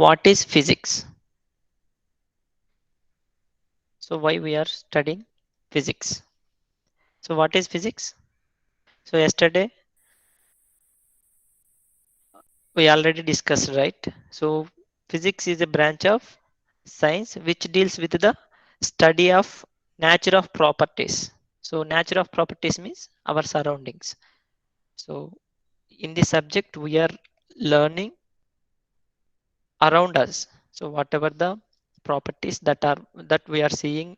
What is physics? So why we are studying physics? So what is physics? So yesterday we already discussed, right? So physics is a branch of science which deals with the study of nature of properties. So nature of properties means our surroundings. So in this subject we are learning around us. So whatever the properties that we are seeing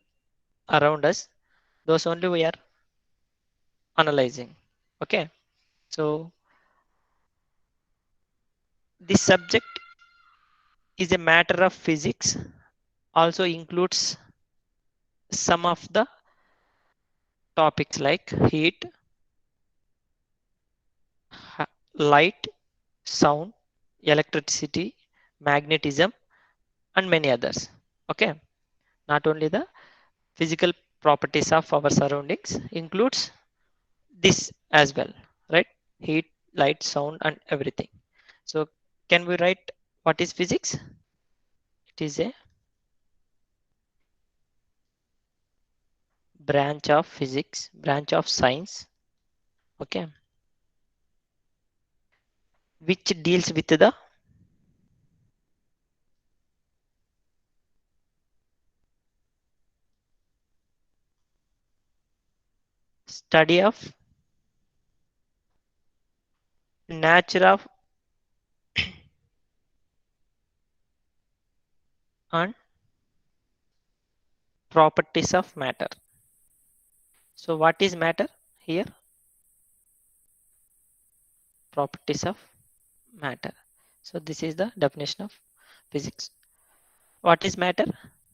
around us, those only we are analyzing. Okay. So this subject is a matter of physics, also includes some of the topics like heat, light, sound, electricity, magnetism, and many others. Okay. Not only the physical properties of our surroundings includes this as well, right? Heat, light, sound, and everything. So can we write what is physics? It is a branch of physics, branch of science, okay, which deals with the study of nature of and properties of matter. So what is matter here? Properties of matter. So this is the definition of physics. What is matter?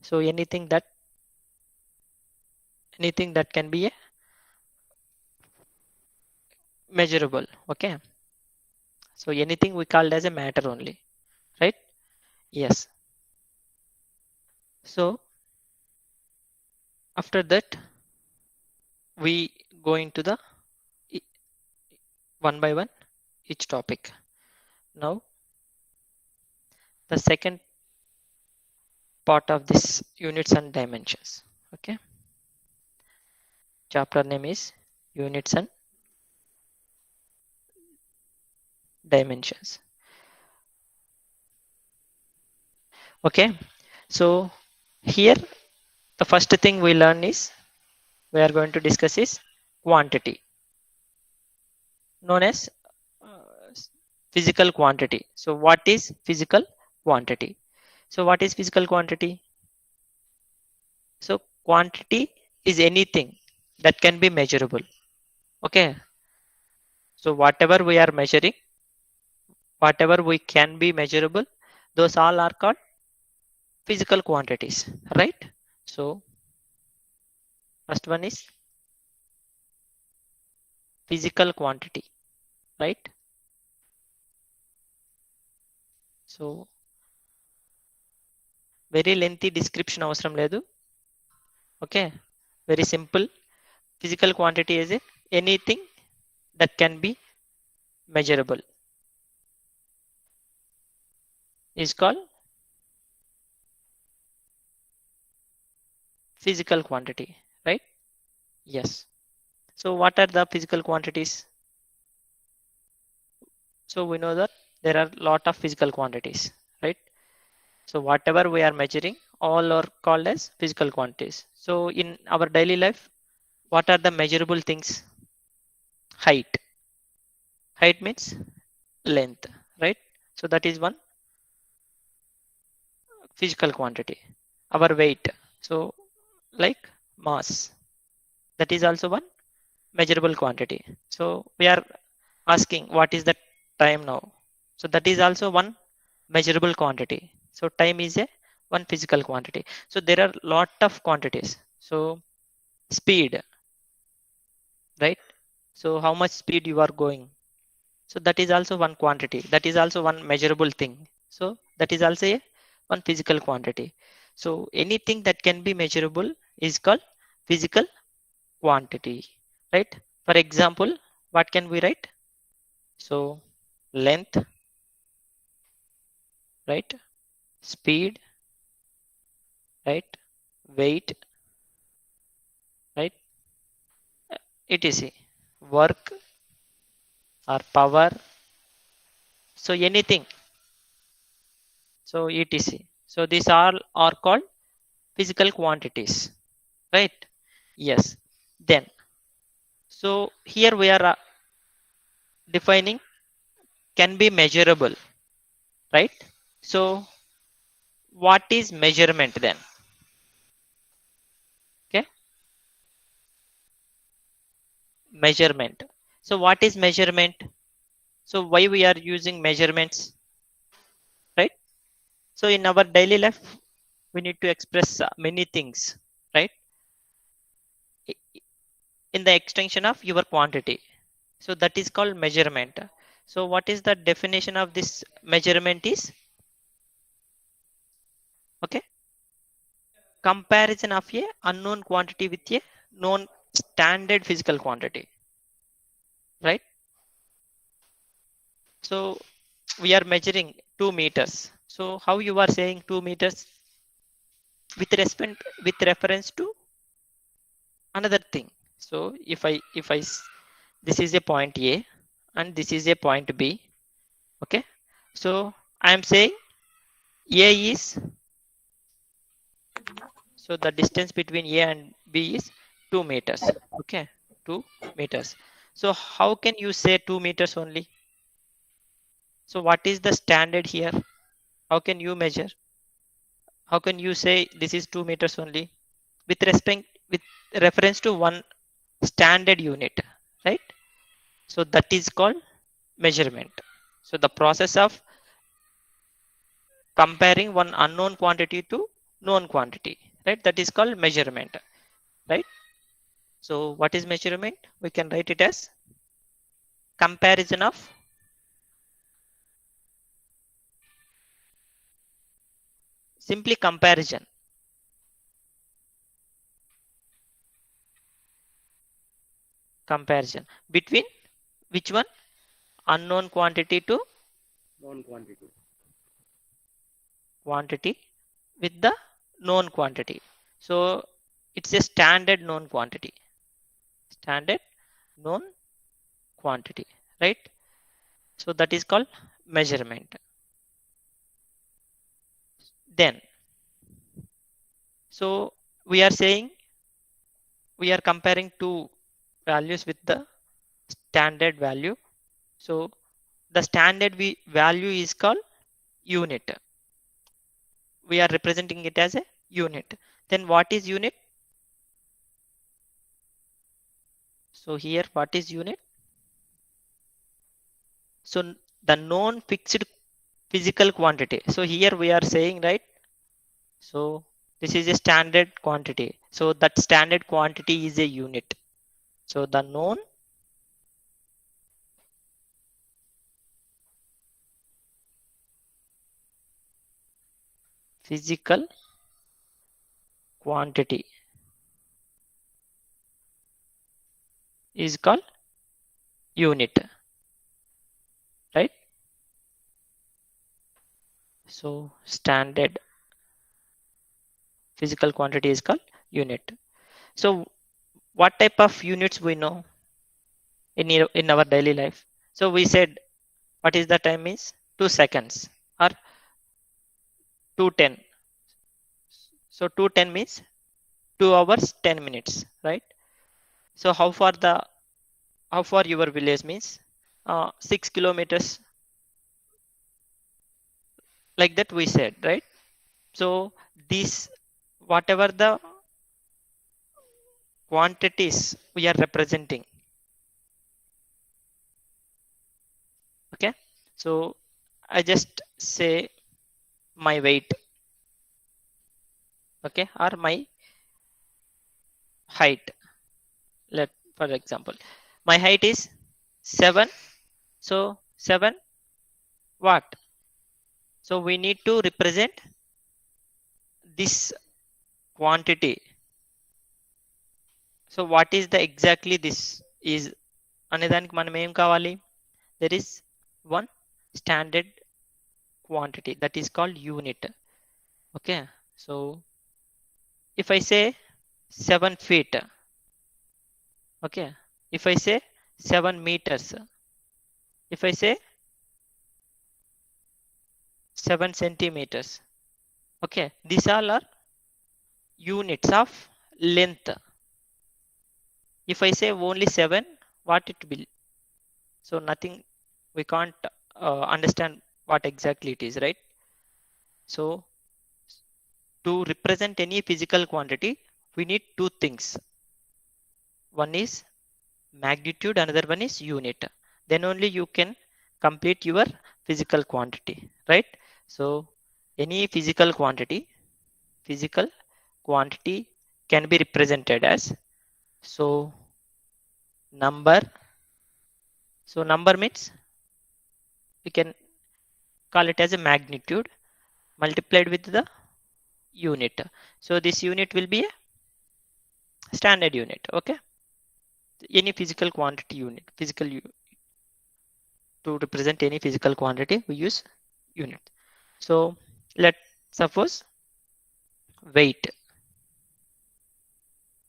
So anything that can be a measurable. Okay. So anything we called as a matter only, right? Yes. So after that, we go into the one by one each topic. Now the second part of this units and dimensions. Okay. Chapter name is units and dimensions. Okay. So here the first thing we learn is we are going to discuss is quantity, known as physical quantity. So what is physical quantity? So what is physical quantity? So quantity is anything that can be measurable. Okay. So whatever we are measuring, whatever we can be measurable, those all are called physical quantities, right? So first one is physical quantity, right? So very lengthy description అవసరం లేదు. Okay. Very simple. Physical quantity is anything that can be measurable is called physical quantity, right? Yes. So what are the physical quantities? So we know that there are a lot of physical quantities, right? So whatever we are measuring, all are called as physical quantities. So in our daily life, what are the measurable things? Height. Height means length, right? So that is one physical quantity. Our weight. So like mass. That is also one measurable quantity. So we are asking what is the time now. So that is also one measurable quantity. So time is a one physical quantity. So there are lot of quantities. So speed, right? So how much speed you are going. So that is also one quantity. That is also one measurable thing. So that is also a one physical quantity. So anything that can be measurable is called physical quantity, right? For example, what can we write? So length, right? speed, right, weight, right, etc, work or power, so anything, so etc. So these all are called physical quantities, right? Yes. Then so here we are defining can be measurable, right? So what is measurement then? Okay, measurement. So what is measurement? So why we are using measurements, right? So in our daily life we need to express many things, right? In the extension of your quantity, so that is called measurement. So what is the definition of this measurement is, okay, comparison of a unknown quantity with a known standard physical quantity, right? So we are measuring 2 meters. So how you are saying 2 meters with respect, with reference to another thing. So if this is a point A and this is a point B, okay, so I am saying A is, so the distance between A and B is 2 meters, okay, 2 meters. So how can you say 2 meters only? So what is the standard here? How can you measure? How can you say this is 2 meters only with respect, with reference to one standard unit, right? So that is called measurement. So the process of comparing one unknown quantity to known quantity, right? That is called measurement, right? So what is measurement? We can write it as comparison of simply comparison between which one? Unknown quantity to known quantity. quantity with the known quantity. So it's a standard known quantity. Standard known quantity, right? So that is called measurement. Then, so we are saying we are comparing two values with the standard value. So the standard value is called unit. We are representing it as a unit. Then what is unit? So here what is unit? So the known fixed physical quantity. So here we are saying, right? So this is a standard quantity. So that standard quantity is a unit. So the known physical quantity is called unit, right? So standard physical quantity is called unit. So what type of units we know in our daily life? So we said what is the time is 2 seconds or 210. So 210 means 2 hours 10 minutes, right? So how far your village means 6 kilometers, like that we said, right? So these whatever the quantities we are representing, okay, so I just say my weight, okay, or my height. Let for example my height is 7, so 7 what? So we need to represent this quantity. So what is the exactly this is అనేదానికి మనం ఏం కావాలి? There is one standard quantity that is called unit. Okay, so if I say 7 feet, okay, if I say 7 meters, if I say 7 centimeters, okay, these all are units of length. If I say only 7, what it will? So nothing, we can't understand what exactly it is, right? So to represent any physical quantity, we need two things. One is magnitude, another one is unit. Then only you can complete your physical quantity, right? So any physical quantity can be represented as, so number. So number means we can call it as a magnitude multiplied with the unit. So this unit will be a standard unit. Okay, any physical quantity unit, to represent any physical quantity we use unit. So let's suppose weight.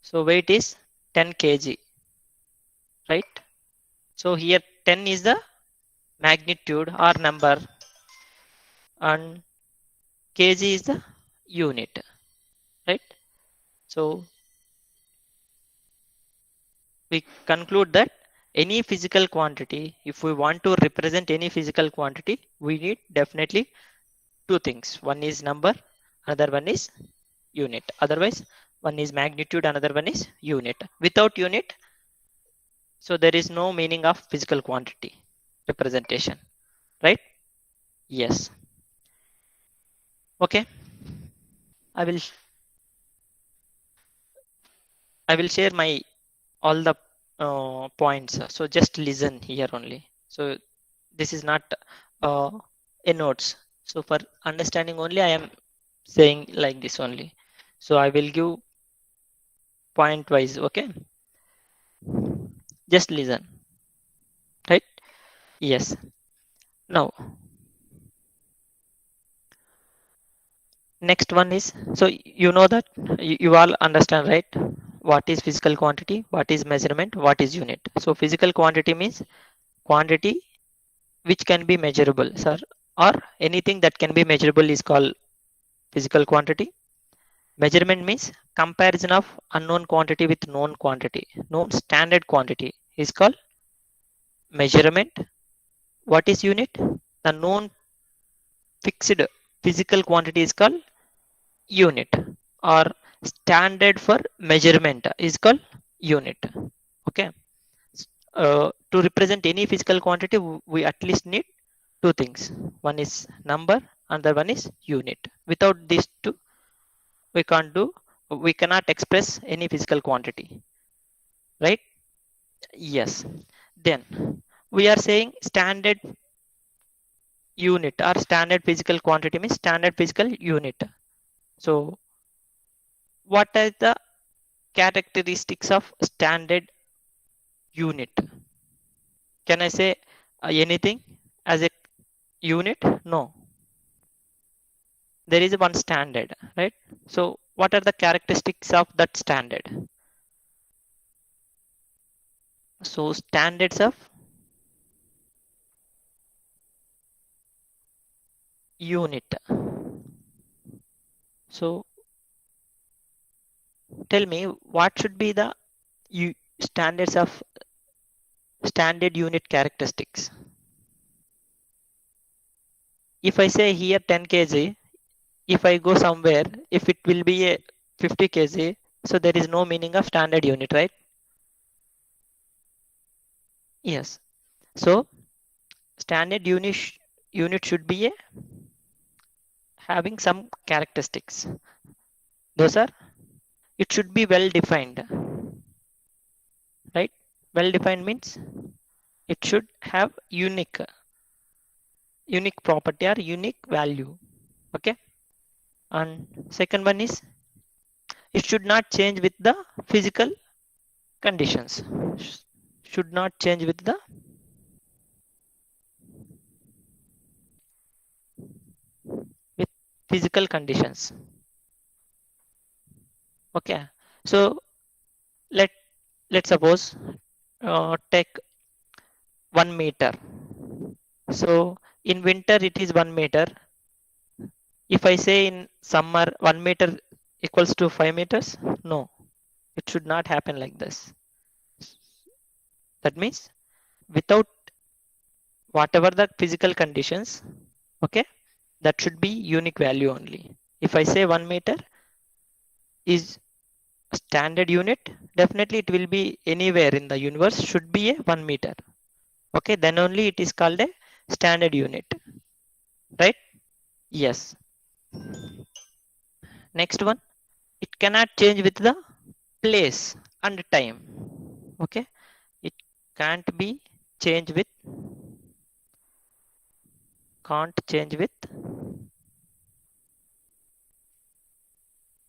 So weight is 10 kg, right? So here 10 is the magnitude or number and kg is the unit, right? So we conclude that any physical quantity, if we want to represent any physical quantity, we need definitely two things. One is number, another one is unit. Otherwise, one is magnitude, another one is unit. Without unit, so there is no meaning of physical quantity representation, right? Yes. Okay. I will share my all the points. So just listen here only. So this is not uh, a notes. So for understanding only, I am saying like this only. So I will give point wise. Okay. Just listen. Right. Yes. Now next one is, so you know that you all understand, right? What is physical quantity? What is measurement? What is unit? So physical quantity means quantity which can be measurable, sir, or anything that can be measurable is called physical quantity. Measurement means comparison of unknown quantity with known quantity. Known standard quantity is called measurement. What is unit? The known fixed physical quantity is called unit, or standard for measurement is called unit. Okay. To represent any physical quantity, we at least need two things. One is number, another one is unit. Without these two, we can't do, we cannot express any physical quantity, right? Yes. Then we are saying standard unit or standard physical quantity means standard physical unit. So what are the characteristics of standard unit? Can I say anything as a unit? No, there is one standard, right? So what are the characteristics of that standard? So standards of unit. So tell me what should be the standards of standard unit characteristics. If I say here 10 kg, if I go somewhere, if it will be a 50 kg, so there is no meaning of standard unit, right? Yes. So standard unit should be a having some characteristics. Those are, it should be well defined, right? Well defined means it should have unique property or unique value. Okay. And second one is it should not change with the physical conditions. Should not change with the with physical conditions. Okay, so let's suppose take 1 meter. So in winter it is 1 meter. If I say in summer 1 meter equals to 5 meters, no, it should not happen like this. That means without whatever the physical conditions, okay, that should be unique value only. If I say 1 meter is a standard unit, definitely it will be anywhere in the universe should be a 1 meter. Okay, then only it is called a standard unit, right? Yes. Next one, it cannot change with the place and time. Okay, it can't be changed with, can't change with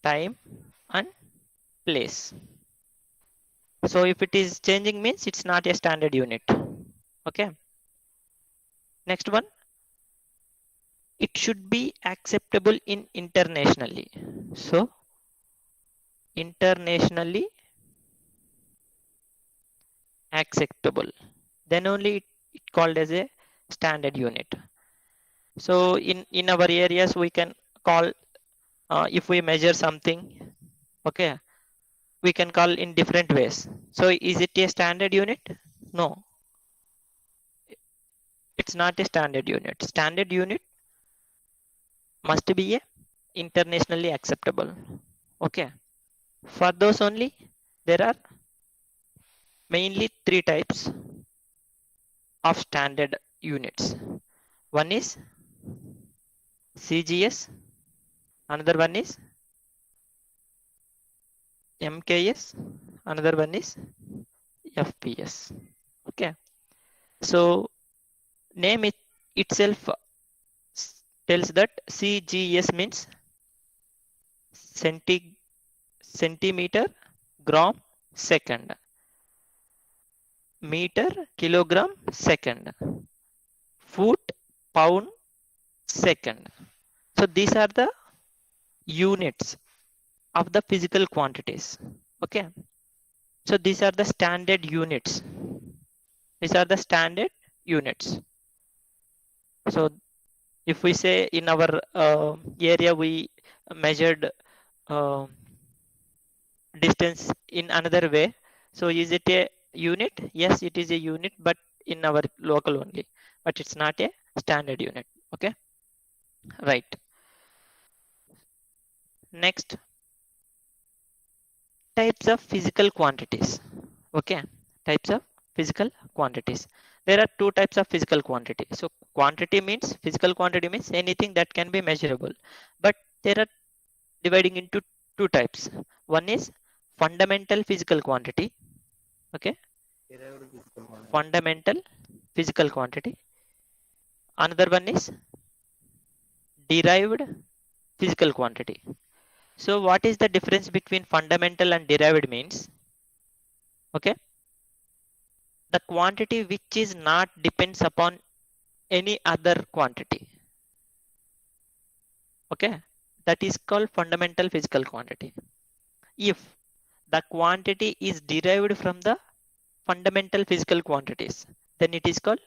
time and place. So if it is changing means it's not a standard unit. Okay, next one, it should be acceptable in internationally. So internationally acceptable, then only it called as a standard unit. So in our areas we can call, if we measure something, okay, we can call in different ways. So is it a standard unit? No, it's not a standard unit. Standard unit must be a internationally acceptable. Okay, for those only there are mainly three types of standard units. One is CGS, another one is MKS, another one is FPS. Okay, so name it itself tells that CGS means centimeter, gram, second, meter, kilogram, second, foot, pound, second. So these are the units of the physical quantities. Okay, so these are the standard units. These are the standard units. So if we say in our area we measured distance in another way, so is it a unit? Yes, it is a unit, but in our local only, but it's not a standard unit. Okay, right. Next, types of physical quantities. Okay, types of physical quantities. There are two types of physical quantity. So quantity means, physical quantity means anything that can be measurable, but there are dividing into two types. One is fundamental physical quantity. Okay, Derived physical quantity. fundamental physical quantity. Another one is derived physical quantity. So what is the difference between fundamental and derived means? Okay, the quantity which is not depends upon any other quantity. Okay, that is called fundamental physical quantity. If the quantity is derived from the fundamental physical quantities, then it is called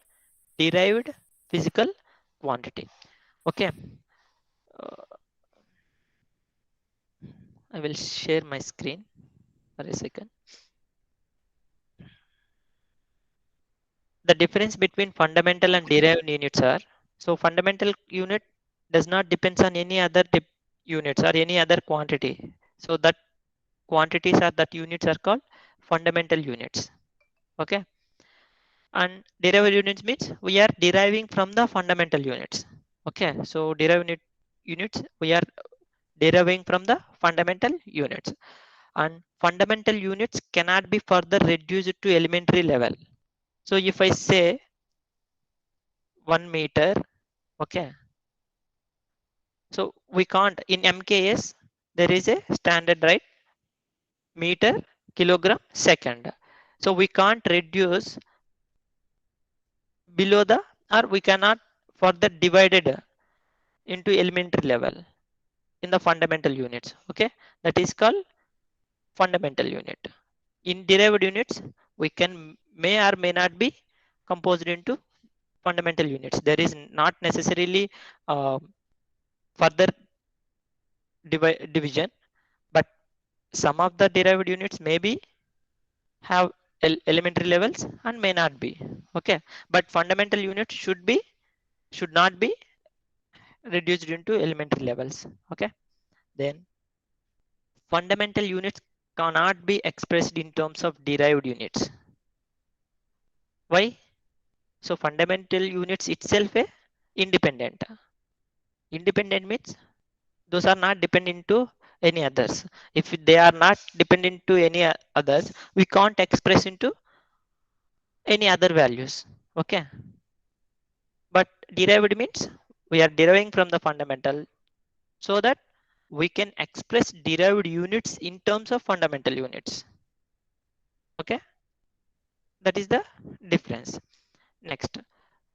derived physical quantity. Okay, I will share my screen for a second. The difference between fundamental and derived units are, so fundamental unit does not depends on any other units or any other quantity. So that quantities are, that units are called fundamental units. Okay, and derived units means we are deriving from the fundamental units. Okay, so derived units we are deriving from the fundamental units, and fundamental units cannot be further reduced to elementary level. So if I say 1 meter, okay, so we can't, in MKS there is a standard, right? Meter, kilogram, second. So we can't reduce below the, or we cannot further divided into elementary level. in the fundamental units. Okay, that is called fundamental unit. In derived units, we can may or may not be composed into fundamental units. There is not necessarily further division, but some of the derived units may be have elementary levels and may not be. Okay, but fundamental units should not be reduced into elementary levels. Okay, then fundamental units cannot be expressed in terms of derived units. Why? So fundamental units itself a independent. Independent means those are not dependent to any others. If they are not dependent to any others, we can't express into any other values. Okay, but derived means we are deriving from the fundamental so that we can express derived units in terms of fundamental units. Okay, that is the difference. Next,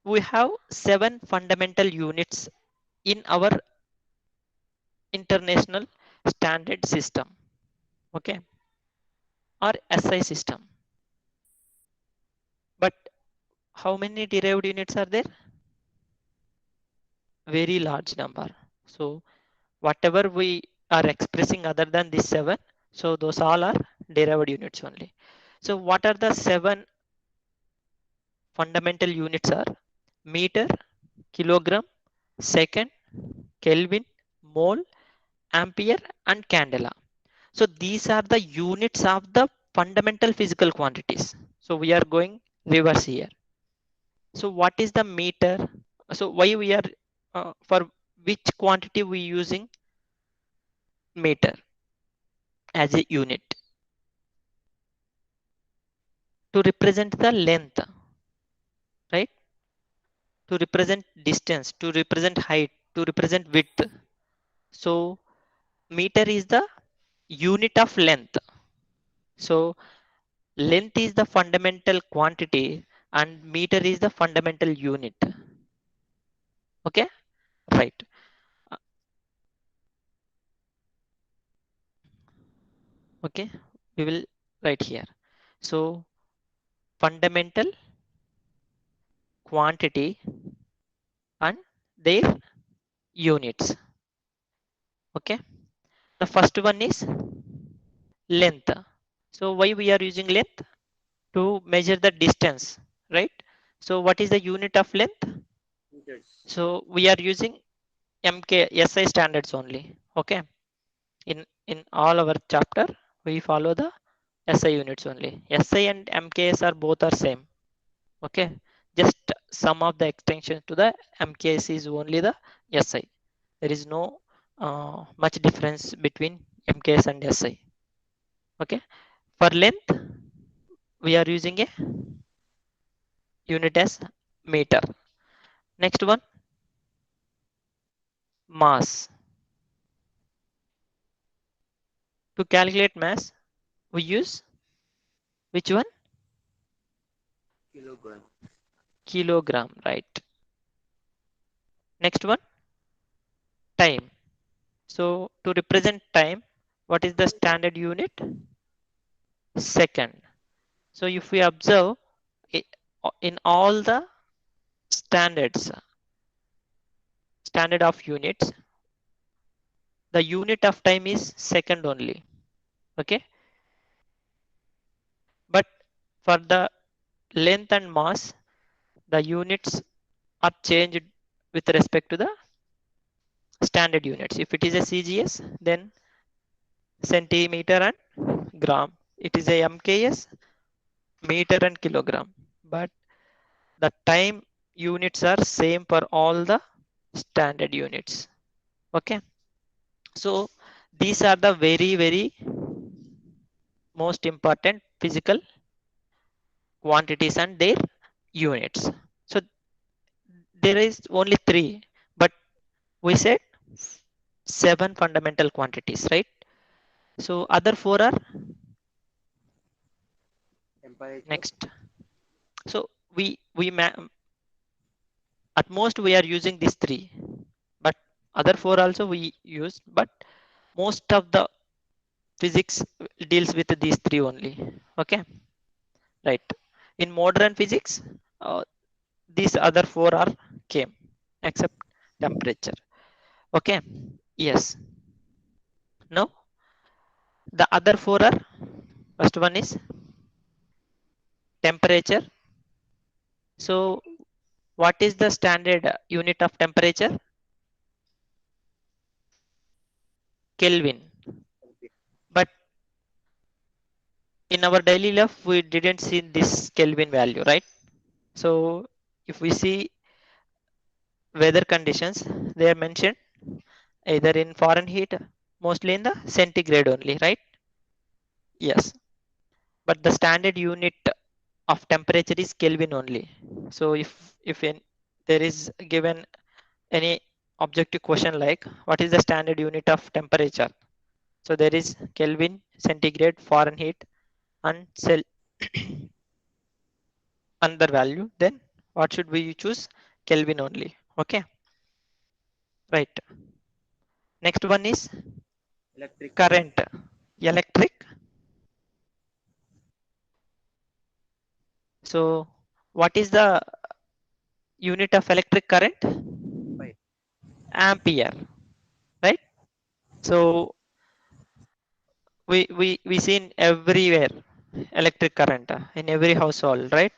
we have 7 fundamental units in our international standard system. Okay, or SI system. But how many derived units are there? Very large number. So whatever we are expressing other than these 7, so those all are derived units only. So what are the 7 fundamental units are? Meter, kilogram, second, Kelvin, mole, ampere and candela. So these are the units of the fundamental physical quantities. So we are going reverse here. So what is the meter? So why we are for which quantity we using meter as a unit? To represent the length, right? To represent distance, to represent height, to represent width. So meter is the unit of length. So length is the fundamental quantity and meter is the fundamental unit. Okay, right. Okay, we will write here. So fundamental quantity and their units. Okay, the first one is length. So why we are using length? To measure the distance, right? So what is the unit of length? Meters. So we are using MK SI standards only. Okay, in all our chapter we follow the SI units only. SI and MKS are both are same. Okay, just some of the extensions to the MKS is only the SI. There is no much difference between MKS and SI. Okay, for length we are using a unit as meter. Next one, mass. To calculate mass we use which one? Kilogram. Kilogram, right? Next one, time. So to represent time, what is the standard unit? Second. So if we observe in all the standards, standard of units, the unit of time is second only. Okay, but for the length and mass, the units are changed with respect to the standard units. If it is a CGS, then centimeter and gram. It is a MKS, meter and kilogram. But the time units are same for all the standard units. Okay, so these are the very most important physical quantities and their units. So there is only 3, but we said 7 fundamental quantities, right? So other 4 are Temperature. next. So we at most we are using these 3, but Other four also we use, but most of the physics deals with these three only. Okay, right. In modern physics, these other four are came except temperature. Okay, yes. Now the other four are, first one is temperature. So what is the standard unit of temperature? Kelvin. But in our daily life we didn't see this Kelvin value, right? So if we see weather conditions, they are mentioned either in Fahrenheit, mostly in the centigrade only, right? Yes, but the standard unit of temperature is Kelvin only. So if there is given any objective question like what is the standard unit of temperature, so there is Kelvin, centigrade, Fahrenheit, and cell another value, then what should we choose? Kelvin only. Okay, right. Next one is Electric current. current. Electric. So what is the unit of electric current? Ampere. Ampere, right? So we see in everywhere electric current in every household, right?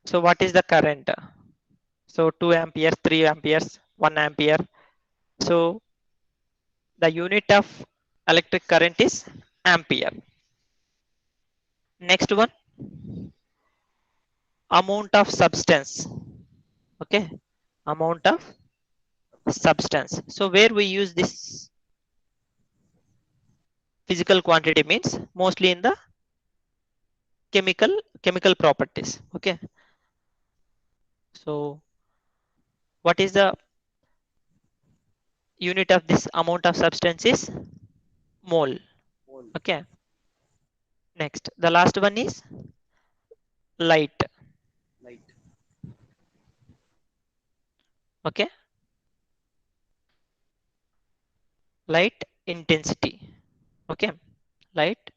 So what is the current? So 2 amperes, 3 amperes, 1 ampere. So the unit of electric current is ampere. Next one, amount of substance. Okay, amount of substance. So where we use this physical quantity means mostly in the chemical properties. Okay, so what is the unit of this amount of substance is mole. Mole. Okay, next the last one is light. Light. Okay, light intensity. Okay, light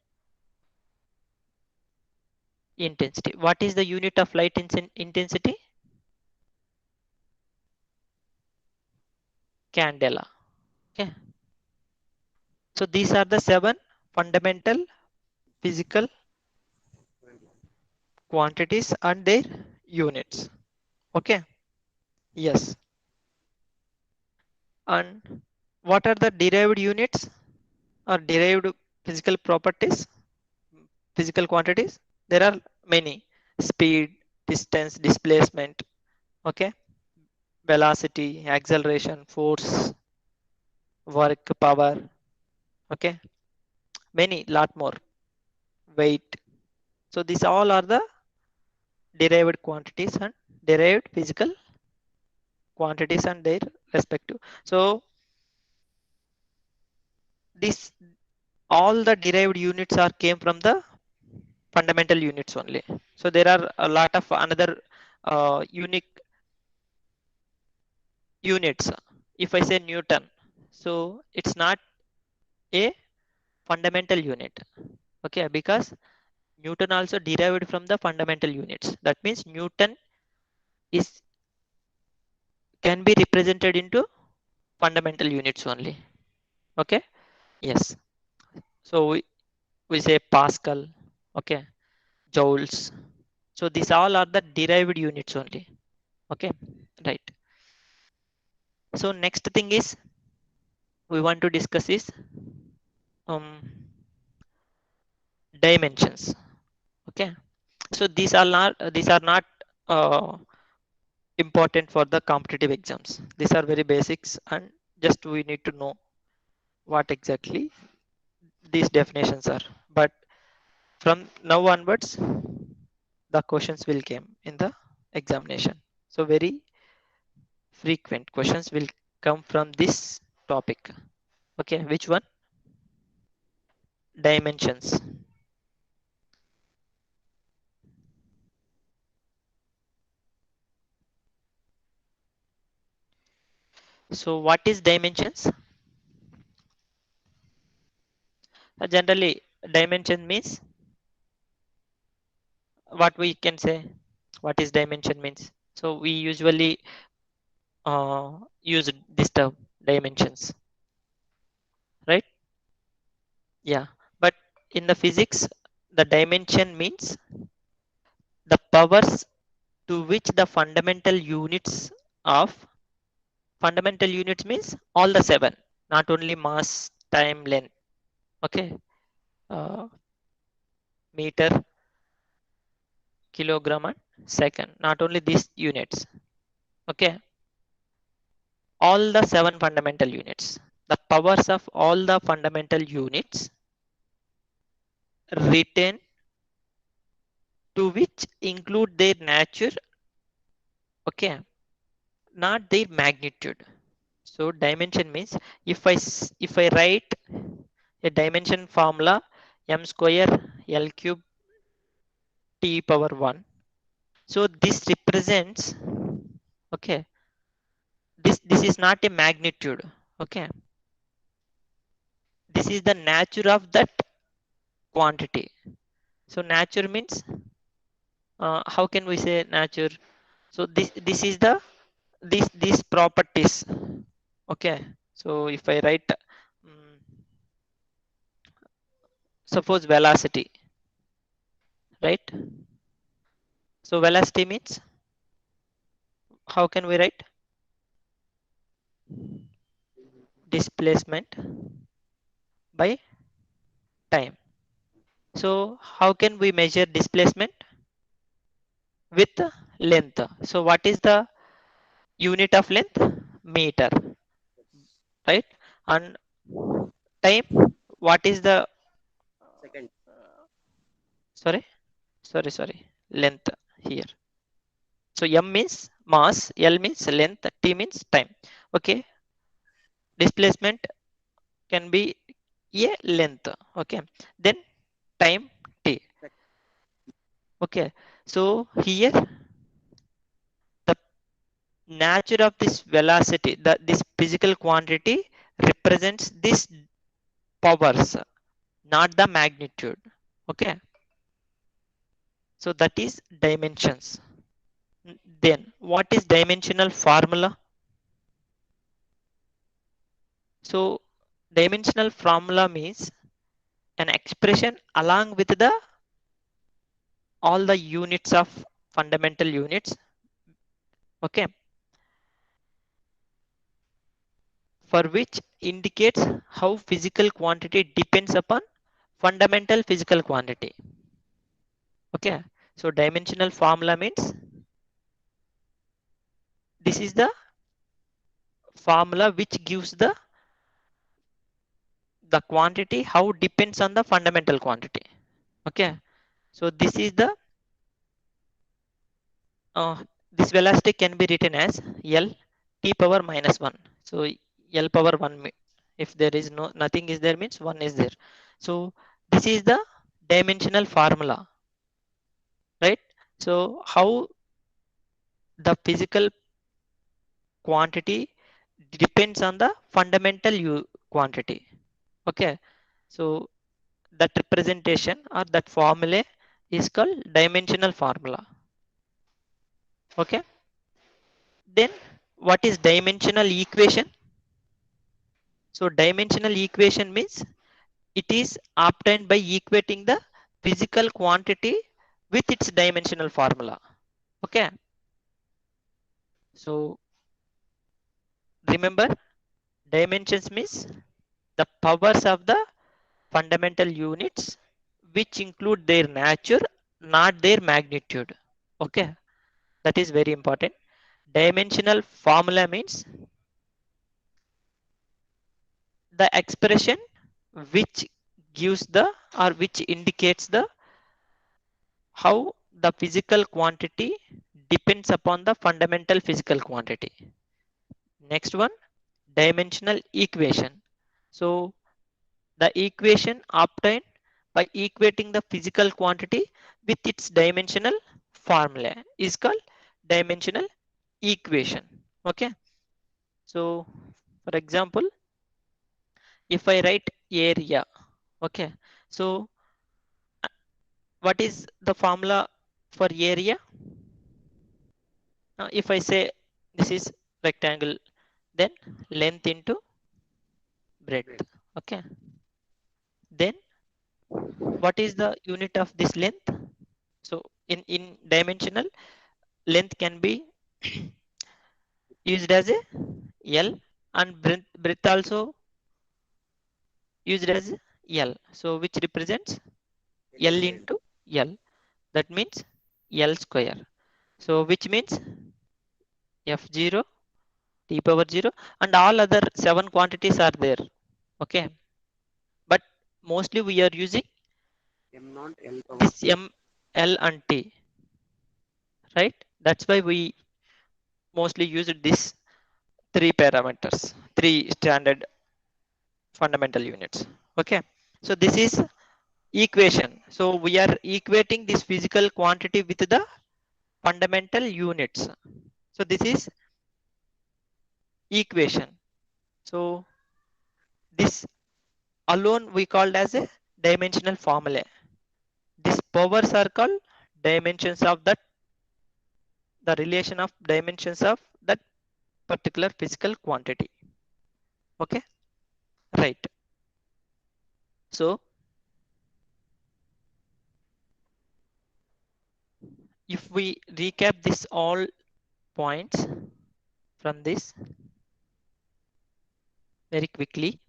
intensity. What is the unit of light intensity? Candela. Okay, so these are the 7 fundamental physical quantities and their units. Okay, yes. And what are the derived units or derived physical properties, physical quantities? There are many: speed, distance, displacement, okay, velocity, acceleration, force, work, power, okay, many, lot more, weight. So these all are the derived quantities and derived physical quantities and their respective. So this all the derived units are came from the fundamental units only. So there are a lot of another unique units. If I say Newton, so it's not a fundamental unit. Okay, because Newton also derived from the fundamental units. That means Newton is can be represented into fundamental units only. Okay, yes. So we say Pascal, okay, joules. So these all are the derived units only. Okay, right. So next thing is we want to discuss is um, dimensions. Okay, so these are not uh, important for the competitive exams. These are very basics and just we need to know what exactly these definitions are. But from now onwards, the questions will come in the examination. So very frequent questions will come from this topic. Okay, which one? Dimensions. So what is dimensions? Generally, dimension means what we can say. What is dimension means? So we usually use this term dimensions, right? Yeah. But in the physics, the dimension means the powers to which the fundamental units means all the seven, not only mass, time, length. Okay. Uh, Meter, kilogram, and second. Not only these units. Okay. All the seven fundamental units. The powers of all the fundamental units written to which include their nature, okay, not their magnitude. So dimension means if I write a dimension formula m square l cube t power 1. So this represents, okay, this is not a magnitude, okay, this is the nature of that quantity. So nature means how can we say nature? So this is the these properties, okay. So if I write suppose velocity, right? So velocity means how can we write? Displacement by time. So how can we measure displacement? With length. So what is the unit of length? Meter, right? And time, what is the Second. sorry sorry length here. So m means mass, l means length, t means time. Okay, displacement can be a length, okay, then time t. Okay, so here the nature of this velocity, this physical quantity represents this powers, not the magnitude, okay. So that is dimensions. Then what is dimensional formula? So dimensional formula means an expression along with the all the units of fundamental units, okay, for which indicates how physical quantity depends upon fundamental physical quantity, okay. So dimensional formula means this is the formula which gives the quantity how depends on the fundamental quantity, okay. So this is the this velocity can be written as L t power minus 1. So L power 1, if there is no nothing is there means 1 is there. So this is the dimensional formula, right? So how the physical quantity depends on the fundamental quantity, okay. So that representation or that formula is called dimensional formula, okay. Then what is dimensional equation? So dimensional equation means it is obtained by equating the physical quantity with its dimensional formula, okay. So remember, dimensions means the powers of the fundamental units which include their nature, not their magnitude, okay. That is very important. Dimensional formula means the expression which gives the or which indicates the how the physical quantity depends upon the fundamental physical quantity. Next one, dimensional equation. So the equation obtained by equating the physical quantity with its dimensional formula is called dimensional equation, okay. So for example, if I write area, okay, so what is the formula for area? If I say this is rectangle, then length into breadth. breadth. Okay. Then what is the unit of this length? So in dimensional, length can be used as a L, and breadth also used as L. So which represents L L into L. into L. That means L square. So which means F0 T power 0, and all other 7 quantities are there. Okay. But mostly we are using M naught L power this T. M, L and T, right? That's why we mostly use this three parameters, three standard fundamental units. Okay. So this is equation. So we are equating this physical quantity with the fundamental units. So this is equation. So this alone we called as a dimensional formula. These powers are called dimensions of that, the relation of dimensions of that particular physical quantity. Okay, right. So if we recap this all points from this very quickly.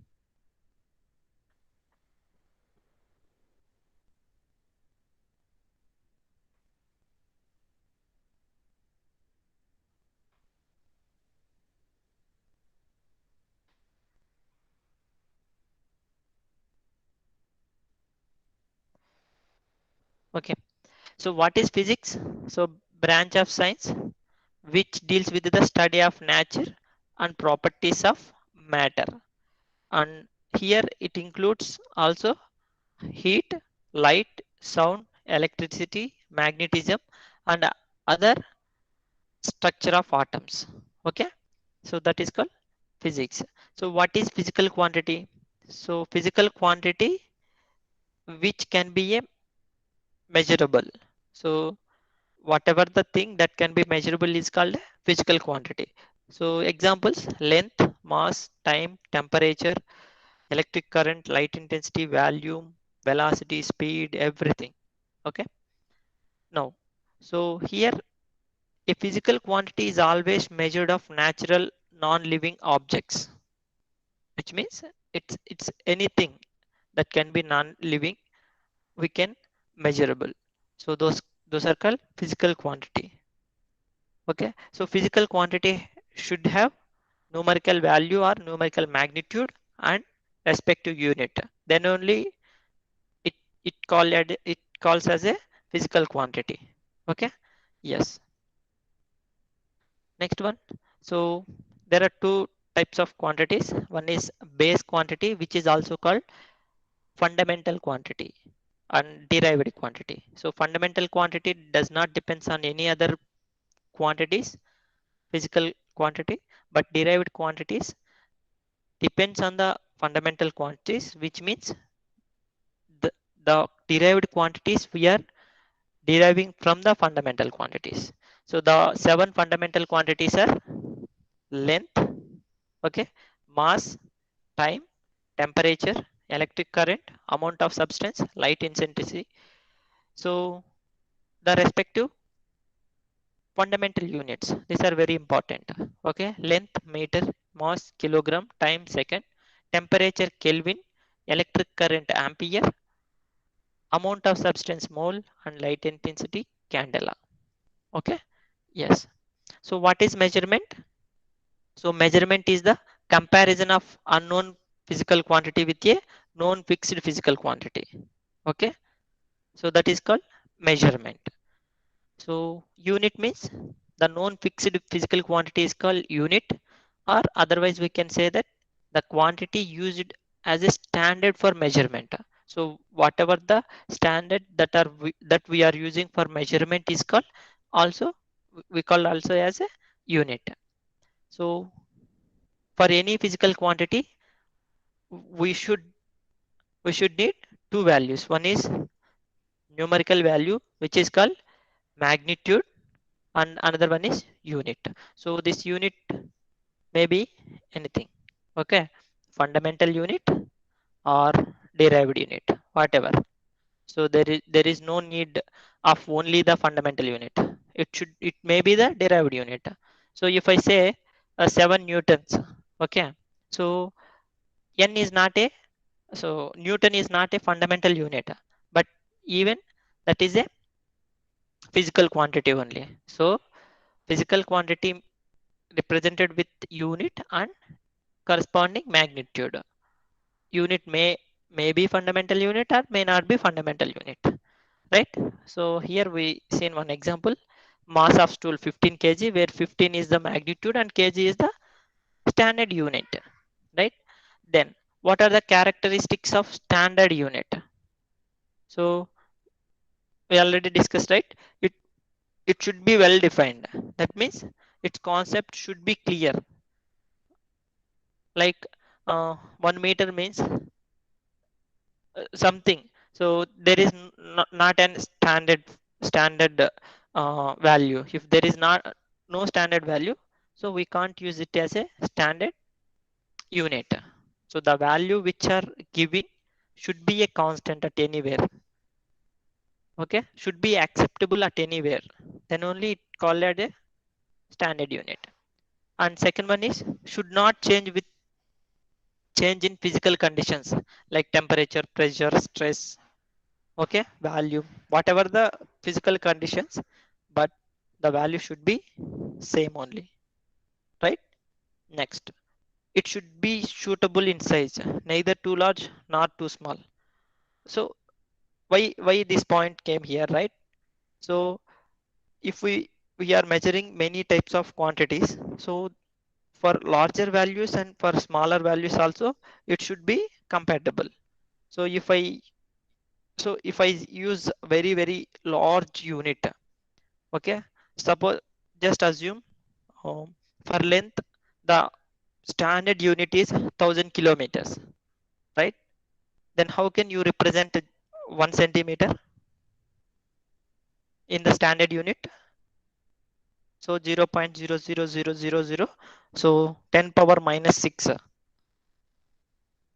Okay, so what is physics? So branch of science which deals with the study of nature and properties of matter. And here it includes also heat, light, sound, electricity, magnetism, and other structure of atoms. Okay, so that is called physics. So what is physical quantity? So physical quantity which can be a measurable. So whatever the thing that can be measurable is called a physical quantity. So examples: length, mass, time, temperature, electric current, light intensity, volume, velocity, speed, everything. Okay. Now, so here a physical quantity is always measured of natural non-living objects, which means it's anything that can be non-living, we can measurable. So those are called physical quantity. Okay. So physical quantity should have numerical value or numerical magnitude and respective unit. Then only it it calls as a physical quantity. Okay. Yes. Next one. So there are two types of quantities. One is base quantity, which is also called fundamental quantity, and derived quantity. So fundamental quantity does not depends on any other quantities, physical quantity, but derived quantities depends on the fundamental quantities, which means the, the derived quantities we are deriving from the fundamental quantities. So the 7 fundamental quantities are length, okay, mass, time, temperature, electric current, amount of substance, light intensity. So the respective fundamental units, these are very important. Okay, length meter, mass kilogram, time second, temperature Kelvin, electric current ampere, amount of substance mole, and light intensity candela. Okay, yes. So what is measurement? So measurement is the comparison of unknown physical quantity with a known fixed physical quantity. Okay, so that is called measurement. So unit means the known fixed physical quantity is called unit, or otherwise we can say that the quantity used as a standard for measurement. So whatever the standard that we are using for measurement is called also, we call also as a unit. So for any physical quantity, we should need two values. One is numerical value, which is called magnitude, and another one is unit. So this unit may be anything. Okay, fundamental unit or derived unit, whatever. So there is no need of only the fundamental unit. It may be the derived unit. So if I say 7 newtons, okay, so n is not a, so newton is not a fundamental unit, but even that is a physical quantity only. So physical quantity represented with unit and corresponding magnitude. Unit may be fundamental unit or may not be fundamental unit, right? So here we seen one example, mass of stool 15 kg, where 15 is the magnitude and kg is the standard unit, right? Then what are the characteristics of standard unit? So we already discussed, right? It should be well defined. That means its concept should be clear. Like 1 meter means something. So there is not an standard value. If there is not no standard value, so we can't use it as a standard unit. So the value which are given should be a constant at anywhere. Okay, should be acceptable at anywhere. Then only it called as a standard unit. And second one is should not change with change in physical conditions like temperature, pressure, stress, okay, value, whatever the physical conditions, but the value should be same only, right? Next, it should be suitable in size, neither too large nor too small. So why this point came here, right? So if we are measuring many types of quantities, so for larger values and for smaller values also it should be compatible. So if I use very large unit, okay, suppose just assume for length the standard unit is 1000 kilometers, right? Then how can you represent 1 centimeter in the standard unit? So 0.00000, so 10 power minus 6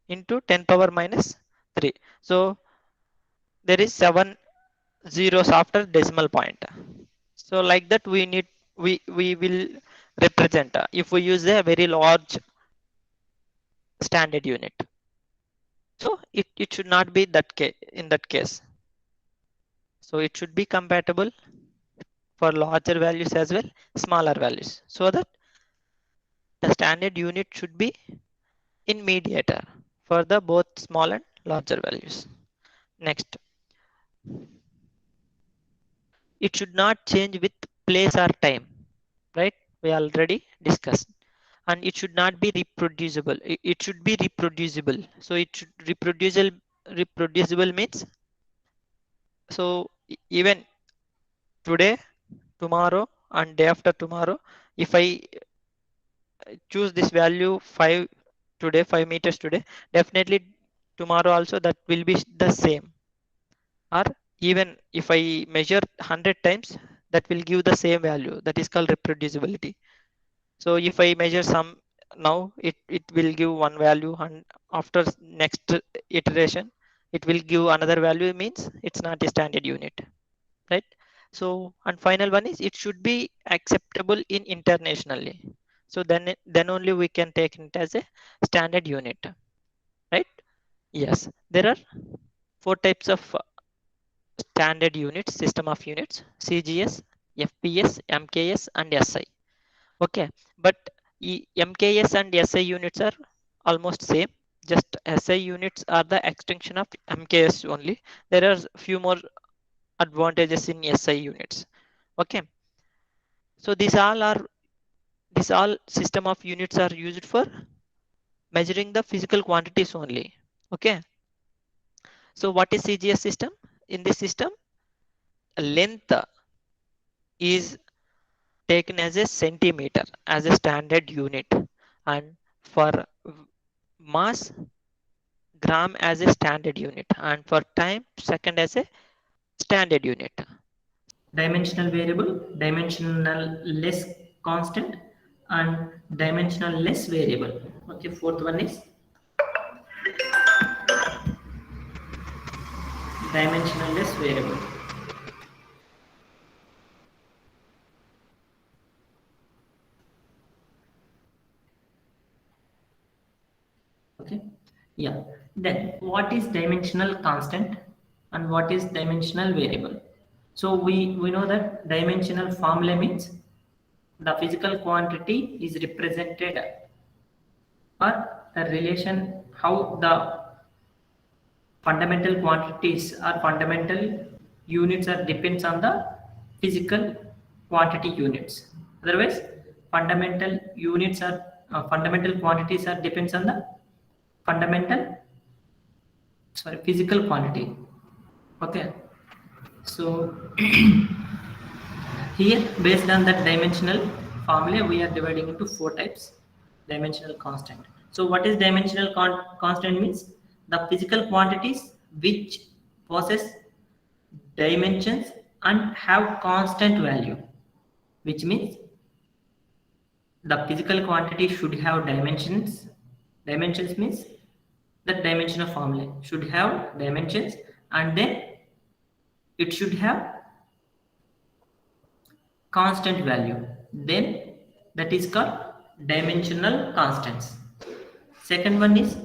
into 10 power minus 3. So there is 7 zeros after decimal point. So like that we will represent if we use a very large standard unit. So it should not be that case in that case. So it should be compatible for larger values as well, smaller values. So that the standard unit should be in mediator for the both small and larger values. Next, it should not change with place or time, right? We already discussed. And it should not be reproducible. It should be reproducible. So it should reproducible means, so even today, tomorrow, and day after tomorrow, if I choose this value 5 today, 5 meters today, definitely tomorrow also that will be the same. Or even if I measure 100 times, that will give the same value. That is called reproducibility. So if I measure some now, it will give one value, and after next iteration, it will give another value, means it's not a standard unit, right? So, and final one is it should be acceptable in internationally. So then only we can take it as a standard unit, right? Yes, there are four types of standard units, system of units: CGS, FPS, MKS, and SI. Okay, but MKS and SI units are almost same. Just SI units are the extension of MKS only. There are few more advantages in SI units. Okay, so these all system of units are used for measuring the physical quantities only. Okay, so what is CGS system? In this system, length is taken as a centimeter as a standard unit, and For mass, gram as a standard unit, and for time, second as a standard unit. Dimensional variable, dimensional less constant, and dimensional less variable. Okay, fourth one is dimensional less variable. Okay, yeah. Then what is dimensional constant and what is dimensional variable? So we know that dimensional formula means the physical quantity is represented, or the relation how the fundamental quantities or fundamental units are depends on the physical quantity units. Otherwise fundamental units are fundamental quantities are depends on the fundamental physical quantity. Okay, so here based on that dimensional formula we are dividing into four types. Dimensional constant. So what is dimensional constant means the physical quantities which possess dimensions and have constant value, which means the physical quantity should have dimensions. Dimensions means that dimensional formula should have dimensions, and then it should have constant value, then that is called dimensional constants. Second one is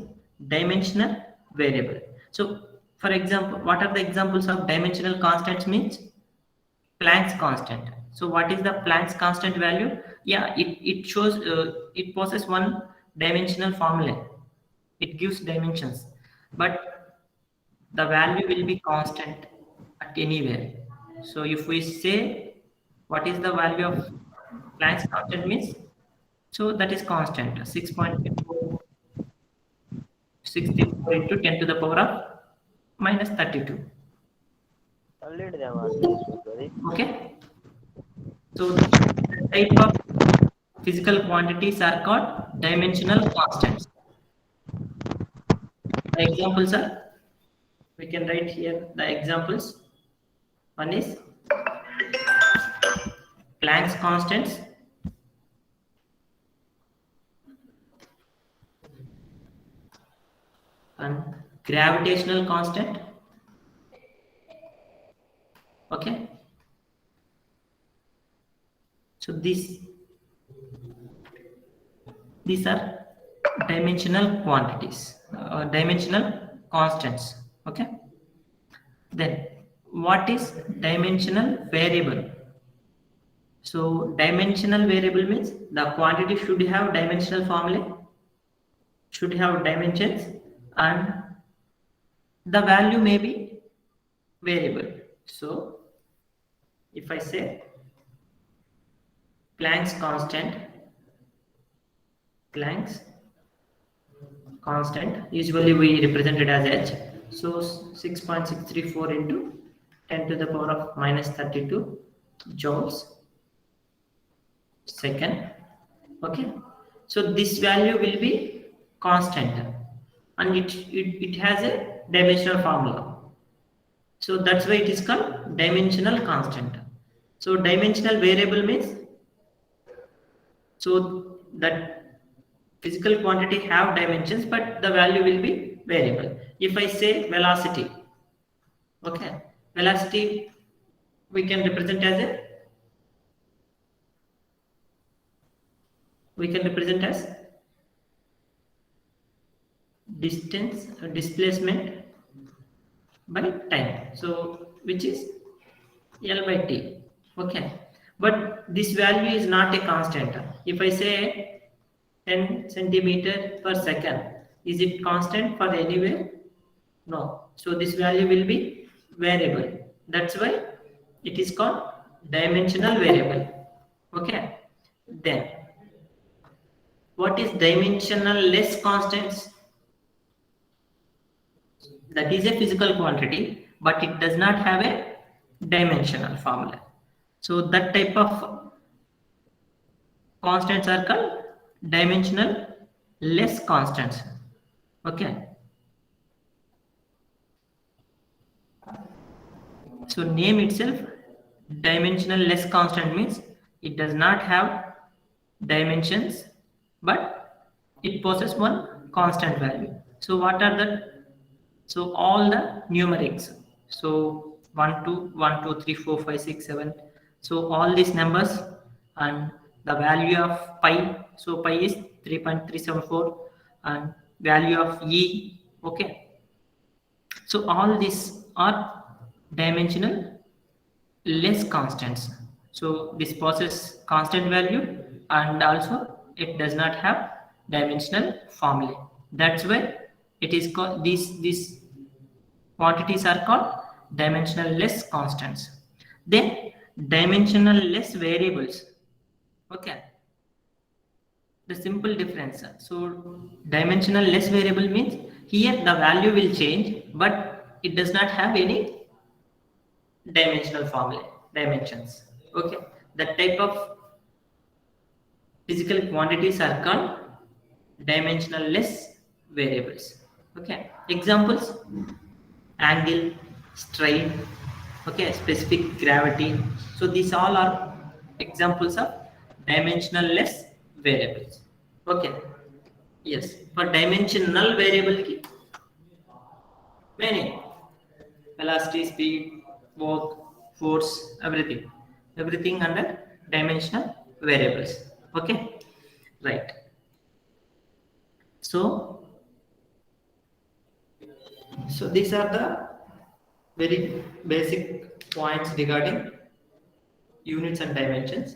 dimensional variable. So for example, what are the examples of dimensional constants means? Planck's constant. So what is the Planck's constant value? Yeah, it shows it possesses one dimensional formula. It gives dimensions, but the value will be constant at anywhere. So if we say what is the value of Planck's constant means, so that is constant 6.64 into 10 to the power of minus 32. Okay, so the type of physical quantities are called dimensional constants. The examples are, we can write here the examples. One is Planck's constants, and gravitational constant. Okay, so these are dimensional quantities, dimensional constants. Okay, then what is dimensional variable? So dimensional variable means the quantity should have dimensional formula, should have dimensions, and the value may be variable. So if I say Planck's constant, usually we represent it as h. So 6.634 into 10 to the power of minus 32 joules second. Okay, so this value will be constant, and it has a dimensional formula. So that's why it is called dimensional constant. So dimensional variable means so that physical quantity have dimensions, but the value will be variable. If I say velocity, okay, velocity we can represent as distance displacement by time, so which is L by T. Okay, but this value is not a constant. If I say 10 centimeter per second, is it constant for anywhere? No. So this value will be variable. That's why it is called dimensional variable. Okay, then what is dimensional less constants? That is a physical quantity, but it does not have a dimensional formula. So that type of constants are called dimensional less constants. Okay. So name itself dimensional less constant means it does not have dimensions, but it possesses one constant value. So what are the, so all the numerics, so 1 2 1 2 3 4 5 6 7, so all these numbers and the value of pi, so pi is 3.374 and value of e, okay. So all these are dimensional less constants. So this possesses constant value and also it does not have dimensional formulae. That's why it is called, these quantities are called dimensional less constants. Then dimensional less variables. Okay. The simple difference. So dimensional less variable means here the value will change, but it does not have any dimensional formula dimensions. Okay, that type of physical quantities are called dimensional less variables. Okay, examples: angle, strain, okay, specific gravity. So these all are examples of dimensional less variables. Okay, yes, for dimensional variable ki many: velocity, speed, work, force, everything under dimensional variables. Okay, right. So these are the very basic points regarding units and dimensions.